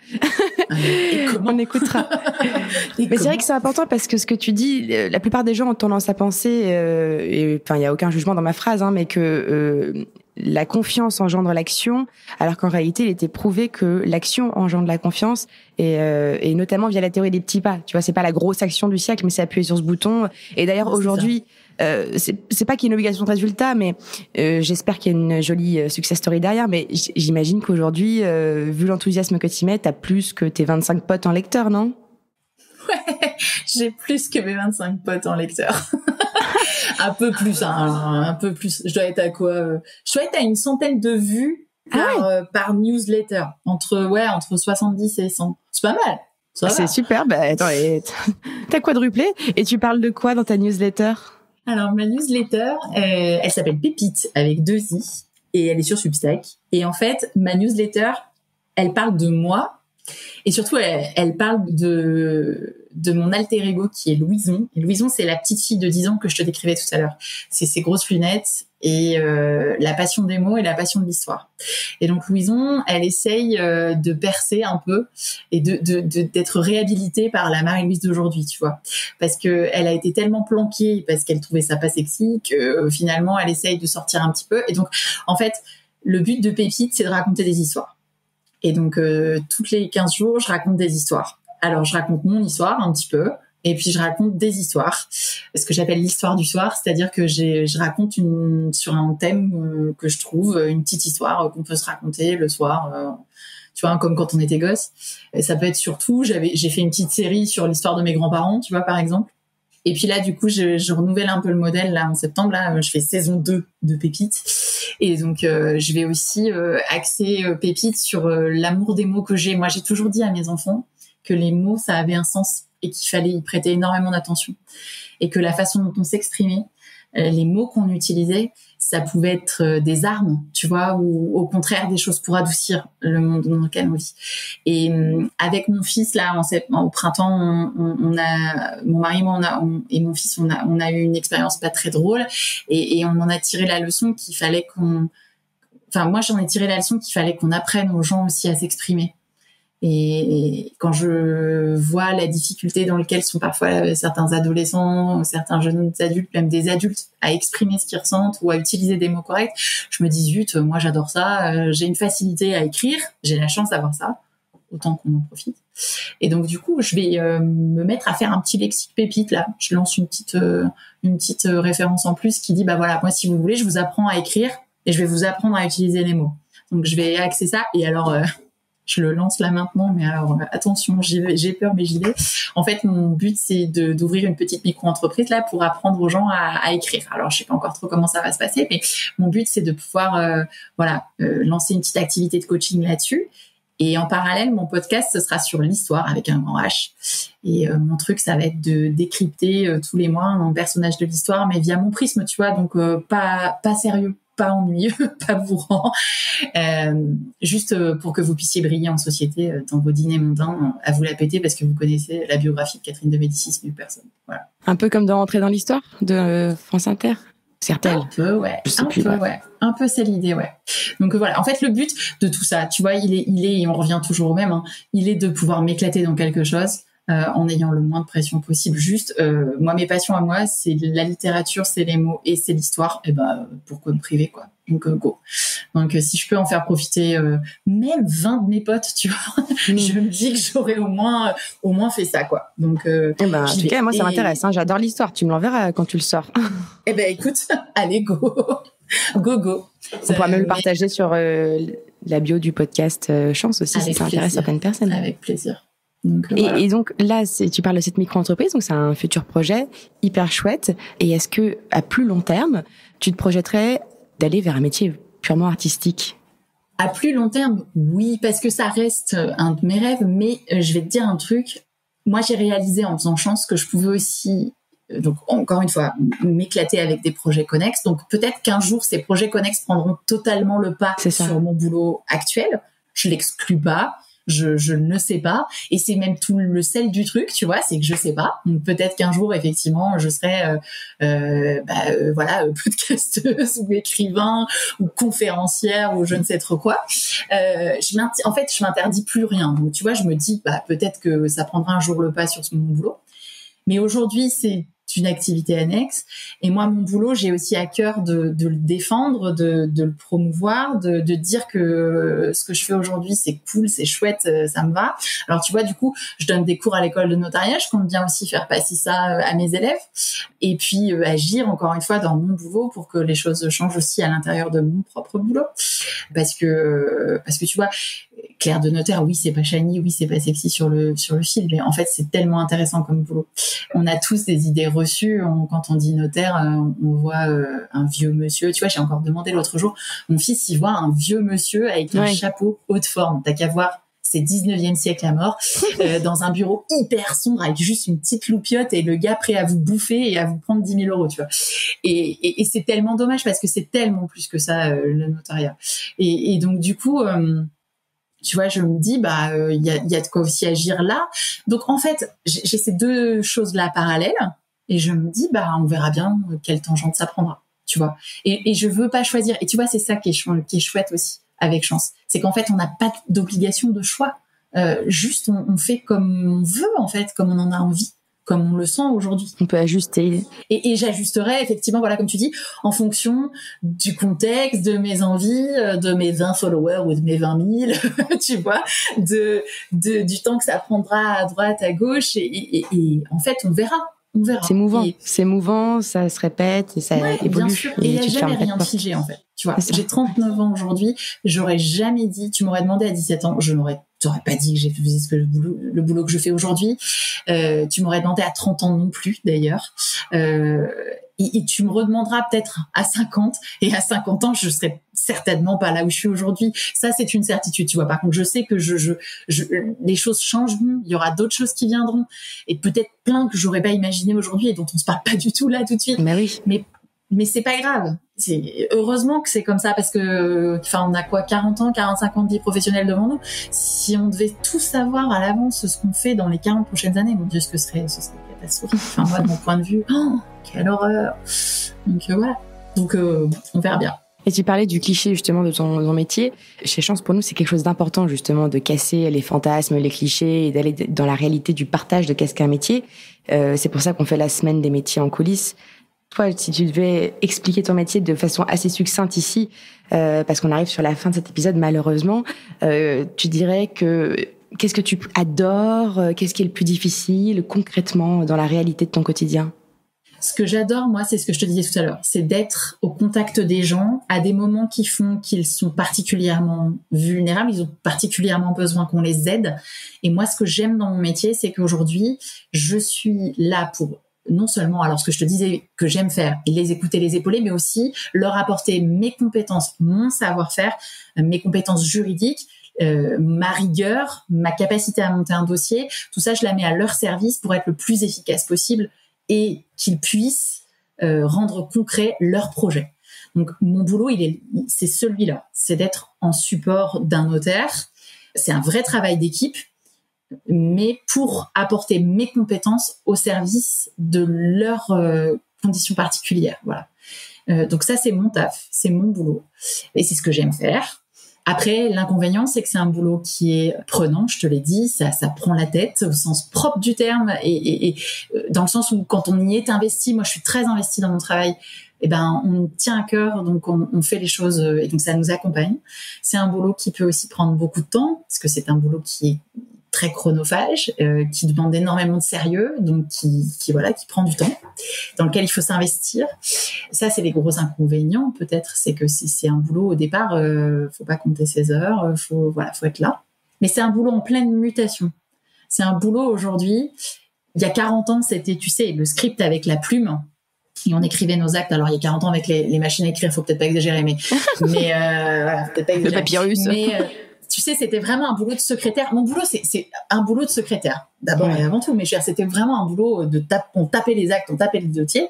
Et comment on écoutera. Mais c'est vrai que c'est important parce que ce que tu dis, la plupart des gens ont tendance à penser, et enfin, il y a aucun jugement dans ma phrase, mais que la confiance engendre l'action, alors qu'en réalité, il était prouvé que l'action engendre la confiance, et notamment via la théorie des petits pas. Tu vois, c'est pas la grosse action du siècle, mais c'est appuyer sur ce bouton. Et d'ailleurs, aujourd'hui, c'est pas qu'il y ait une obligation de résultat, mais j'espère qu'il y a une jolie success story derrière. Mais j'imagine qu'aujourd'hui, vu l'enthousiasme que tu y mets, t'as plus que tes 25 potes en lecteur, non? Ouais, j'ai plus que mes 25 potes en lecteur. Un peu plus, un peu plus. Je dois être à quoi Je dois être à une centaine de vues par newsletter. Entre 70 et 100. C'est pas mal. C'est super. Bah, attends, t'as quadruplé. Et tu parles de quoi dans ta newsletter? Alors, ma newsletter, elle s'appelle Pépite, avec 2 i. Et elle est sur Substack. Et en fait, ma newsletter, elle parle de moi. Et surtout, elle parle de mon alter ego qui est Louison. Et Louison, c'est la petite fille de 10 ans que je te décrivais tout à l'heure. C'est ses grosses lunettes et la passion des mots et la passion de l'histoire. Et donc Louison, elle essaye de percer un peu et d'être réhabilitée par la Marie-Louise d'aujourd'hui, tu vois. Parce que elle a été tellement planquée parce qu'elle trouvait ça pas sexy que finalement, elle essaye de sortir un petit peu. Et donc, en fait, le but de Pépite, c'est de raconter des histoires. Et donc, toutes les 15 jours, je raconte des histoires. Alors, je raconte mon histoire un petit peu, et puis je raconte des histoires. Ce que j'appelle l'histoire du soir, c'est-à-dire que je raconte sur un thème que je trouve, une petite histoire qu'on peut se raconter le soir, tu vois, comme quand on était gosse. Et ça peut être surtout, j'ai fait une petite série sur l'histoire de mes grands-parents, tu vois, par exemple. Et puis là, du coup, je renouvelle un peu le modèle. Là, en septembre, là, je fais saison 2 de Pépite. Et donc, je vais aussi axer Pépite sur l'amour des mots que j'ai. Moi, j'ai toujours dit à mes enfants que les mots, ça avait un sens et qu'il fallait y prêter énormément d'attention. Et que la façon dont on s'exprimait, les mots qu'on utilisait, ça pouvait être des armes, tu vois, ou au contraire des choses pour adoucir le monde dans lequel on vit. Et avec mon fils là, au printemps, on a mon mari, moi, et mon fils, on a eu une expérience pas très drôle, et on en a tiré la leçon qu'il fallait moi j'en ai tiré la leçon qu'il fallait qu'on apprenne aux gens aussi à s'exprimer. Et quand je vois la difficulté dans laquelle sont parfois certains adolescents, certains jeunes adultes, même des adultes, à exprimer ce qu'ils ressentent ou à utiliser des mots corrects, je me dis zut, moi j'adore ça, j'ai une facilité à écrire, j'ai la chance d'avoir ça, autant qu'on en profite. Et donc du coup, je vais me mettre à faire un petit lexique Pépite là. Je lance une petite référence en plus qui dit bah voilà, moi si vous voulez, je vous apprends à écrire et je vais vous apprendre à utiliser les mots. Donc je vais axer ça. Et alors je le lance là maintenant, mais alors attention, j'ai peur, mais j'y vais. En fait, mon but, c'est d'ouvrir une petite micro-entreprise là pour apprendre aux gens à écrire. Alors, je sais pas encore trop comment ça va se passer, mais mon but, c'est de pouvoir lancer une petite activité de coaching là-dessus. Et en parallèle, mon podcast, ce sera sur l'histoire avec un grand H. Et mon truc, ça va être de décrypter tous les mois un personnage de l'histoire, mais via mon prisme, tu vois, donc pas sérieux, pas ennuyeux, pas bourrant, juste pour que vous puissiez briller en société dans vos dîners mondains, à vous la péter parce que vous connaissez la biographie de Catherine de Médicis, mieux personne. Voilà. Un peu comme dans Rentrer dans l'histoire de France Inter. Certaines. Un peu, ouais. Un peu, c'est l'idée, ouais. Donc voilà. En fait, le but de tout ça, tu vois, il est, et on revient toujours au même, hein, il est de pouvoir m'éclater dans quelque chose, en ayant le moins de pression possible. Juste, moi, mes passions à moi, c'est la littérature, c'est les mots et c'est l'histoire. Et ben, pourquoi me priver, quoi. Donc, go. Donc, si je peux en faire profiter même 20 de mes potes, tu vois, je me dis que j'aurais au moins fait ça, quoi. Donc, en tout cas, moi, ça m'intéresse. Hein, j'adore l'histoire. Tu me l'enverras quand tu le sors. Eh ben, écoute, allez, go. Go. On pourra même le partager sur la bio du podcast Chance aussi, si ça intéresse certaines personnes. Avec plaisir. Donc, voilà. Et donc là, tu parles de cette micro-entreprise, donc c'est un futur projet hyper chouette. Et est-ce que à plus long terme, tu te projetterais d'aller vers un métier purement artistique? À plus long terme, oui, parce que ça reste un de mes rêves. Mais je vais te dire un truc. Moi, j'ai réalisé en faisant Chance que je pouvais aussi donc encore une fois, m'éclater avec des projets connexes. Donc peut-être qu'un jour, ces projets connexes prendront totalement le pas sur mon boulot actuel. Je l'exclus pas. Je ne sais pas, et c'est même tout le sel du truc, tu vois, c'est que je sais pas. Donc peut-être qu'un jour effectivement je serai podcasteuse ou écrivain ou conférencière ou je ne sais trop quoi. En fait, je m'interdis plus rien. Donc tu vois, je me dis peut-être que ça prendra un jour le pas sur mon boulot. Mais aujourd'hui, c'est une activité annexe. Et moi, mon boulot, j'ai aussi à cœur de le défendre, de le promouvoir, de dire que ce que je fais aujourd'hui, c'est cool, c'est chouette, ça me va. Alors, tu vois, du coup, je donne des cours à l'école de notariat. Je compte bien aussi faire passer ça à mes élèves. Et puis, agir, encore une fois, dans mon boulot pour que les choses changent aussi à l'intérieur de mon propre boulot. Parce que tu vois, clerc de notaire, oui, c'est pas shiny, oui, c'est pas sexy sur le fil, mais en fait, c'est tellement intéressant comme boulot. On a tous des idées reçues. Quand on dit notaire, on voit un vieux monsieur. Tu vois, j'ai encore demandé l'autre jour, mon fils, il voit un vieux monsieur avec un chapeau haute forme. T'as qu'à voir, c'est 19e siècle à mort, dans un bureau hyper sombre avec juste une petite loupiote et le gars prêt à vous bouffer et à vous prendre 10 000 €, tu vois. Et c'est tellement dommage parce que c'est tellement plus que ça, le notariat. Et donc, du coup, tu vois, je me dis, il y a de quoi aussi agir là. Donc, en fait, j'ai ces deux choses-là parallèles et je me dis, on verra bien quelle tangente ça prendra, tu vois. Et je veux pas choisir. Et tu vois, c'est ça qui est chouette aussi avec Chance. C'est qu'en fait, on n'a pas d'obligation de choix. Juste, on fait comme on veut, en fait, comme on en a envie, comme on le sent aujourd'hui. On peut ajuster. Et j'ajusterai effectivement, voilà, comme tu dis, en fonction du contexte, de mes envies, de mes 20 followers ou de mes 20 000, tu vois, du temps que ça prendra à droite, à gauche. Et en fait, on verra. C'est mouvant, ça se répète et ça évolue. Bien sûr. Et il n'y a jamais rien figé, en fait. Tu vois, j'ai 39 ans aujourd'hui, j'aurais jamais dit, tu m'aurais demandé à 17 ans, t'aurais pas dit que j'ai fait le boulot que je fais aujourd'hui. Tu m'aurais demandé à 30 ans non plus, d'ailleurs. Et tu me redemanderas peut-être à 50, et à 50 ans, je serai certainement pas là où je suis aujourd'hui. Ça, c'est une certitude, tu vois. Par contre, je sais que les choses changeront, il y aura d'autres choses qui viendront, et peut-être plein que j'aurais pas imaginé aujourd'hui et dont on se parle pas du tout là tout de suite. Mais oui. Mais c'est pas grave. Heureusement que c'est comme ça parce que, on a quoi, 40 ans, 45 ans de vie professionnelle devant nous. Si on devait tout savoir à l'avance ce qu'on fait dans les 40 prochaines années, mon Dieu, ce serait catastrophique. Moi, de mon point de vue, quelle horreur. Donc, voilà. Donc, on verra bien. Et tu parlais du cliché justement de ton métier. Chez Chance, pour nous, c'est quelque chose d'important justement de casser les fantasmes, les clichés et d'aller dans la réalité du partage de qu'est-ce qu'un métier. C'est pour ça qu'on fait la semaine des métiers en coulisses. Toi, si tu devais expliquer ton métier de façon assez succincte ici, parce qu'on arrive sur la fin de cet épisode malheureusement, tu dirais que qu'est-ce que tu adores, qu'est-ce qui est le plus difficile concrètement dans la réalité de ton quotidien? Ce que j'adore, moi, c'est ce que je te disais tout à l'heure, c'est d'être au contact des gens à des moments qui font qu'ils sont particulièrement vulnérables, ils ont particulièrement besoin qu'on les aide. Et moi, ce que j'aime dans mon métier, c'est qu'aujourd'hui, je suis là pour non seulement, alors ce que je te disais que j'aime faire, les écouter, les épauler, mais aussi leur apporter mes compétences, mon savoir-faire, mes compétences juridiques, ma rigueur, ma capacité à monter un dossier, tout ça, je la mets à leur service pour être le plus efficace possible et qu'ils puissent rendre concret leur projet. Donc, mon boulot, c'est celui-là, c'est d'être en support d'un notaire. C'est un vrai travail d'équipe, mais pour apporter mes compétences au service de leurs conditions particulières. Voilà. Donc ça, c'est mon taf, c'est mon boulot. Et c'est ce que j'aime faire. Après, l'inconvénient, c'est que c'est un boulot qui est prenant, je te l'ai dit, ça prend la tête au sens propre du terme et dans le sens où quand on y est investi, moi je suis très investie dans mon travail, on tient à cœur, donc on fait les choses et donc ça nous accompagne. C'est un boulot qui peut aussi prendre beaucoup de temps, parce que c'est un boulot qui est très chronophage, qui demande énormément de sérieux, donc qui prend du temps, dans lequel il faut s'investir. Ça, c'est les gros inconvénients, peut-être, c'est que c'est un boulot au départ, faut pas compter ses heures, faut être là. Mais c'est un boulot en pleine mutation. C'est un boulot aujourd'hui. Il y a 40 ans, c'était, tu sais, le script avec la plume. Et on écrivait nos actes. Alors, il y a 40 ans, avec les machines à écrire, faut peut-être pas exagérer, mais peut-être pas exagérer. Le papyrus. Mais, tu sais, c'était vraiment un boulot de secrétaire. Mon boulot, c'est un boulot de secrétaire, d'abord et avant tout. Mais c'était vraiment un boulot on tapait les actes, on tapait les dossiers.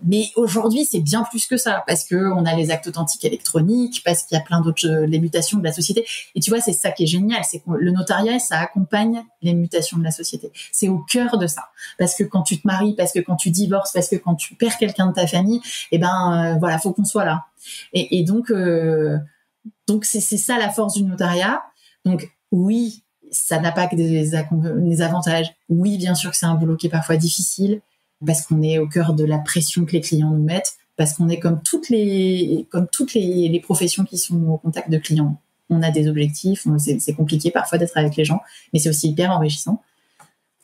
Mais aujourd'hui, c'est bien plus que ça, parce que on a les actes authentiques électroniques, parce qu'il y a plein d'autres les mutations de la société. Et tu vois, c'est ça qui est génial, c'est que le notariat, ça accompagne les mutations de la société. C'est au cœur de ça, parce que quand tu te maries, parce que quand tu divorces, parce que quand tu perds quelqu'un de ta famille, voilà, faut qu'on soit là. Et donc c'est ça la force du notariat. Donc oui, ça n'a pas que des avantages. Oui, bien sûr que c'est un boulot qui est parfois difficile parce qu'on est au cœur de la pression que les clients nous mettent, parce qu'on est comme toutes les professions qui sont au contact de clients. On a des objectifs, c'est compliqué parfois d'être avec les gens, mais c'est aussi hyper enrichissant.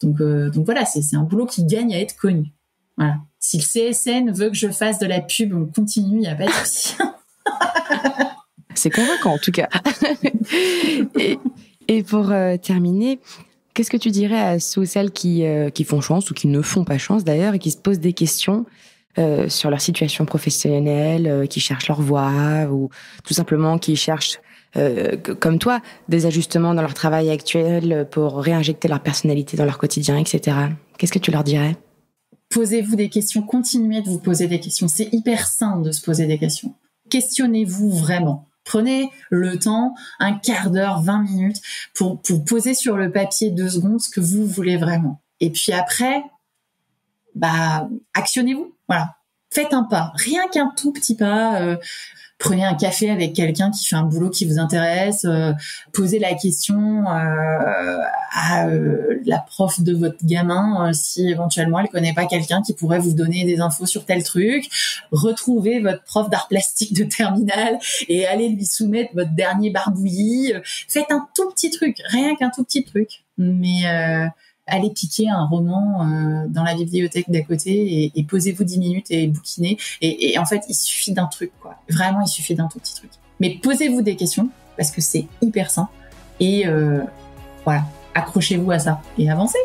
Donc voilà, c'est un boulot qui gagne à être connu. Voilà. Si le CSN veut que je fasse de la pub, on continue, il n'y a pas de souci. C'est convaincant en tout cas. Et pour terminer, qu'est-ce que tu dirais à ceux ou celles qui font chance ou qui ne font pas chance d'ailleurs et qui se posent des questions sur leur situation professionnelle, qui cherchent leur voie ou tout simplement qui cherchent, comme toi, des ajustements dans leur travail actuel pour réinjecter leur personnalité dans leur quotidien, etc. Qu'est-ce que tu leur dirais ? Posez-vous des questions, continuez de vous poser des questions. C'est hyper sain de se poser des questions. Questionnez-vous vraiment. Prenez le temps, un quart d'heure, 20 minutes, pour poser sur le papier 2 secondes ce que vous voulez vraiment. Et puis après, actionnez-vous. Voilà. Faites un pas. Rien qu'un tout petit pas. Prenez un café avec quelqu'un qui fait un boulot qui vous intéresse. Posez la question à la prof de votre gamin si éventuellement elle connaît pas quelqu'un qui pourrait vous donner des infos sur tel truc. Retrouvez votre prof d'art plastique de terminale et allez lui soumettre votre dernier barbouillis. Faites un tout petit truc, rien qu'un tout petit truc. Mais allez piquer un roman dans la bibliothèque d'à côté et posez-vous 10 minutes et bouquinez. Et en fait, il suffit d'un truc, quoi. Vraiment, il suffit d'un tout petit truc. Mais posez-vous des questions, parce que c'est hyper sain. Et voilà, accrochez-vous à ça et avancez.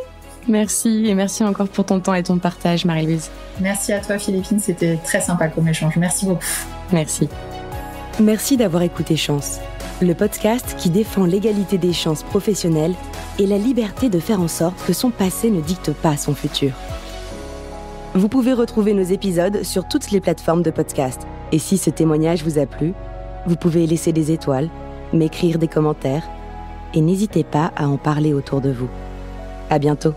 Merci, et merci encore pour ton temps et ton partage, Marie-Louise. Merci à toi, Philippine, c'était très sympa comme échange. Merci beaucoup. Merci. Merci d'avoir écouté Chance, le podcast qui défend l'égalité des chances professionnelles et la liberté de faire en sorte que son passé ne dicte pas son futur. Vous pouvez retrouver nos épisodes sur toutes les plateformes de podcast. Et si ce témoignage vous a plu, vous pouvez laisser des étoiles, m'écrire des commentaires et n'hésitez pas à en parler autour de vous. À bientôt.